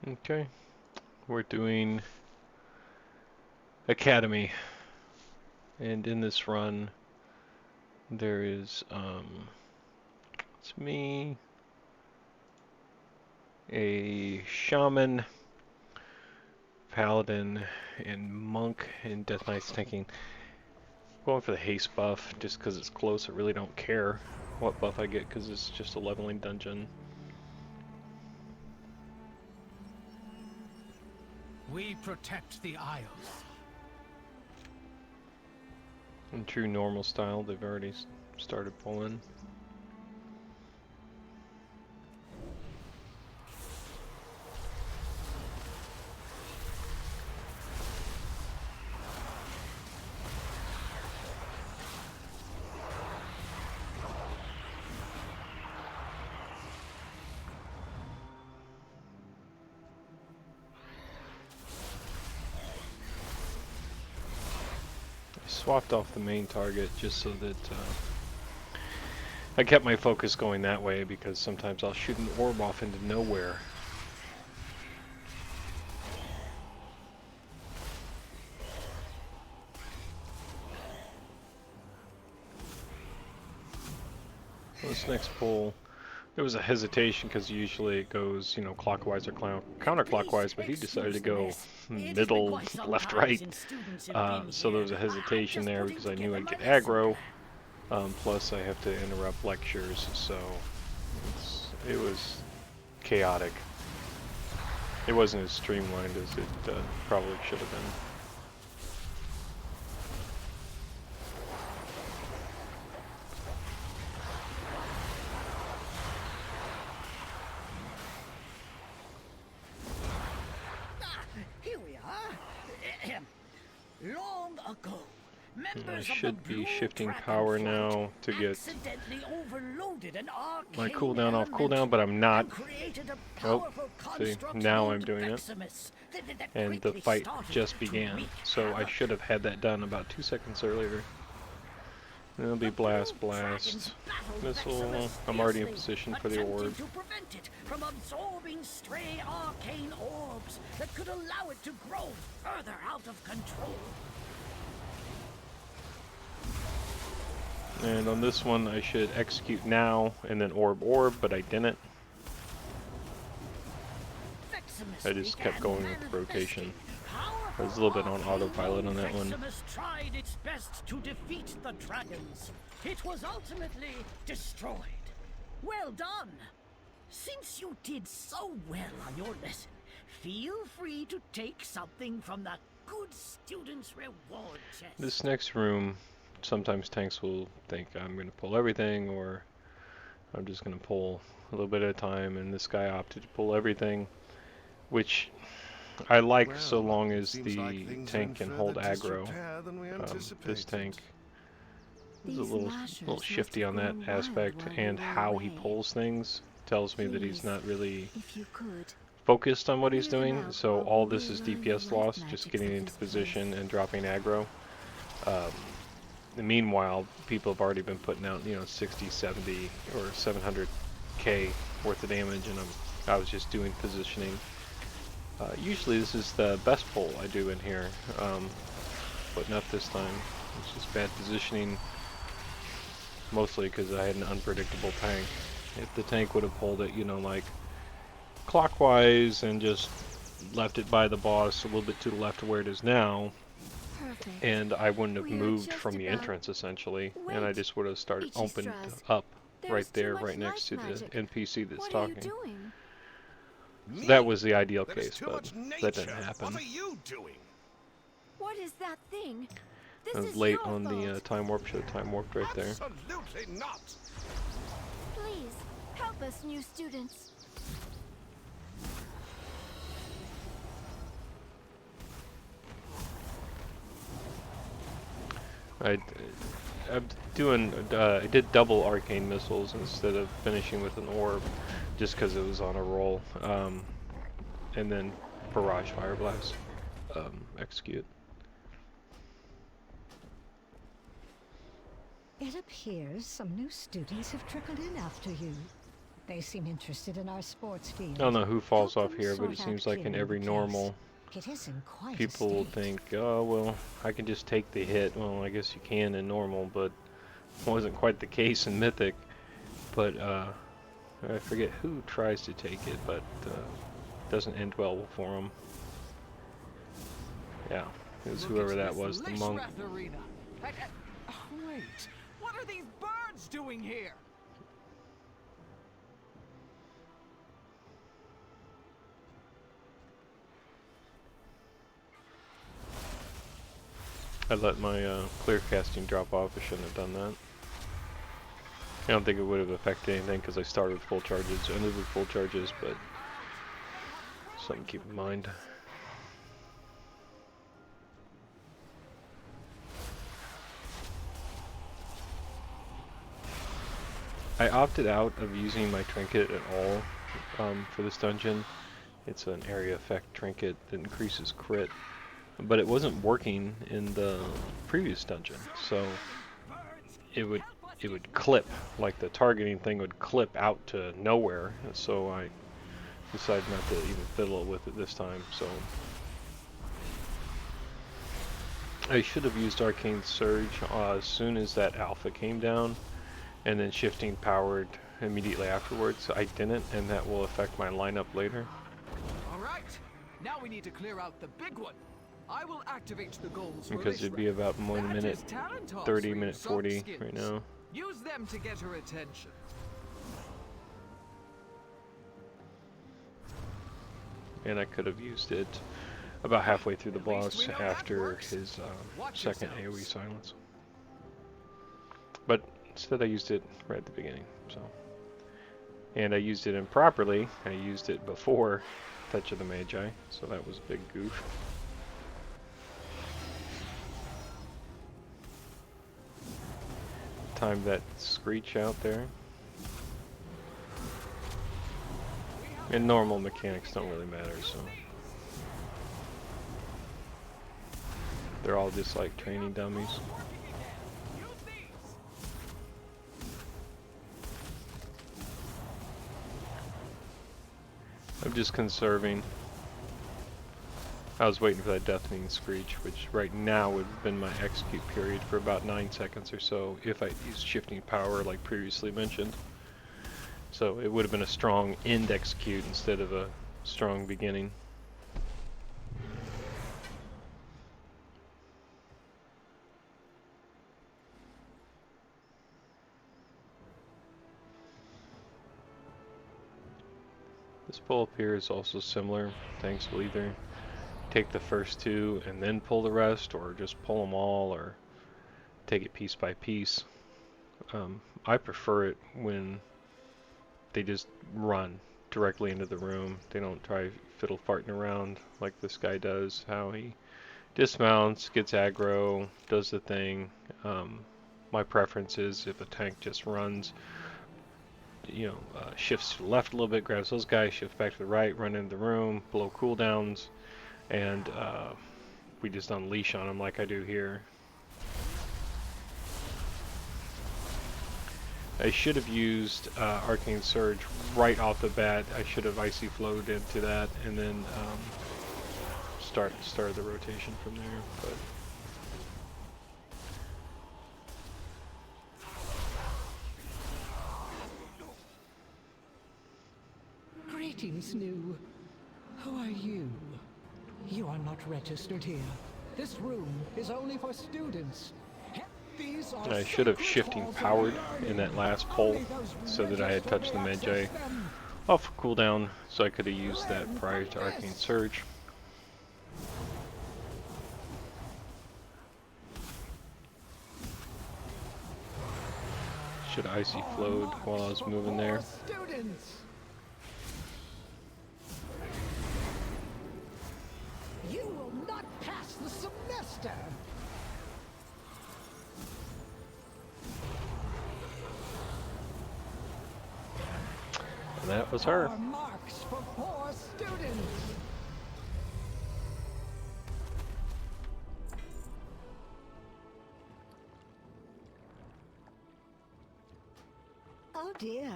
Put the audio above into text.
Okay, we're doing Academy, and in this run there is it's me, a shaman, paladin, and monk, and Death Knight's tanking. Going for the haste buff just because it's close. I really don't care what buff I get because it's just a leveling dungeon. We protect the Isles. In true normal style, they've already started pulling. Swapped off the main target just so that I kept my focus going that way, because sometimes I'll shoot an orb off into nowhere. This next pull, there was a hesitation because usually it goes, you know, clockwise or counterclockwise, but he decided to go middle, left, right. So there was a hesitation there because I knew I'd get aggro. Plus I have to interrupt lectures, so it was chaotic. It wasn't as streamlined as it probably should have been. Long ago, I should be shifting power now to get my cooldown off cooldown, but I'm not. Oh, see, now I'm doing it. And the fight just began, so I should have had that done about 2 seconds earlier. It'll be blast, blast, missile. I'm already in position for the orb. To prevent it from absorbing stray arcane orbs that could allow it to grow further out of control. And on this one, I should execute now and then orb, but I didn't. I just kept going with the rotation. I was a little bit on autopilot on that one. Maximus tried its best to defeat the dragons. It was ultimately destroyed. Well done! Since you did so well on your lesson, feel free to take something from the good student's reward chest. This next room, sometimes tanks will think I'm going to pull everything, or I'm just going to pull a little bit at a time, and this guy opted to pull everything, which I like, well, so long as the tank can hold aggro. This tank is a little shifty on that aspect, and how he pulls things tells me that he's not really focused on what he's doing. So all this is DPS loss, just getting into position and dropping aggro. Meanwhile, people have already been putting out, you know, 60, 70, or 700k worth of damage, and I was just doing positioning. Usually this is the best pull I do in here, but not this time. It's just bad positioning, mostly because I had an unpredictable tank. If the tank would have pulled it, you know, like clockwise and just left it by the boss a little bit to the left of where it is now, and I wouldn't have moved from the entrance essentially, and I just would have opened up right there, right next to the NPC that's talking. So that was the ideal case, but that didn't happen. What are you doing? What is that thing? I was late on the time warp. Should have time warped right there. Absolutely not. Please help us, new students. I'm doing. I did double arcane missiles instead of finishing with an orb, just because it was on a roll. And then barrage fire blast, execute. It appears some new students have trickled in after you. They seem interested in our sports field. I don't know who falls Help off them here, but it sort seems out like in clearing every the normal, case. It is in quite a people will state. think, oh, well, I can just take the hit. Well, I guess you can in normal, but it wasn't quite the case in Mythic. But I forget who tries to take it, but doesn't end well for them. Yeah, it was whoever that was, the monk. Wait, what are these birds doing here? I let my clear casting drop off. I shouldn't have done that. I don't think it would have affected anything because I started with full charges, ended with full charges, but something to keep in mind. I opted out of using my trinket at all for this dungeon. It's an area effect trinket that increases crit, but it wasn't working in the previous dungeon, so it would clip, like the targeting thing would clip out to nowhere, so I decided not to even fiddle with it this time. So I should have used Arcane Surge as soon as that alpha came down, and then shifting powered immediately afterwards. I didn't, and that will affect my lineup later. Alright, now we need to clear out the big one. I will activate the goals for Because it'd be about 1 minute 30, minute 40 right now. Use them to get her attention. And I could have used it about halfway through the boss after his second AoE silence. But instead I used it right at the beginning. So, and I used it improperly. I used it before Touch of the Magi, so that was a big goof. Time that screech out there. And normal mechanics don't really matter, so they're all just like training dummies. I'm just conserving. I was waiting for that deafening screech, which right now would have been my execute period for about 9 seconds or so if I used shifting power like previously mentioned. So it would have been a strong end execute instead of a strong beginning. This pull up here is also similar. Tanks will either take the first two and then pull the rest, or just pull them all, or take it piece by piece. I prefer it when they just run directly into the room. They don't try fiddle farting around like this guy does, how he dismounts, gets aggro, does the thing. My preference is if a tank just runs, shifts to the left a little bit, grabs those guys, shifts back to the right, run into the room, blow cooldowns, and we just unleash on them like I do here. I should have used Arcane Surge right off the bat. I should have Icy Flowed into that and then started the rotation from there. But Greetings, New. Who are you? You are not registered here. This room is only for students. These are I should have shifting powered in that last pull so that I had touched the Mage off cooldown, so I could have used that prior to Arcane Surge. Should have Icy Flowed while I was moving there. You will not pass the semester. And that was her. Marks for poor students. Oh dear.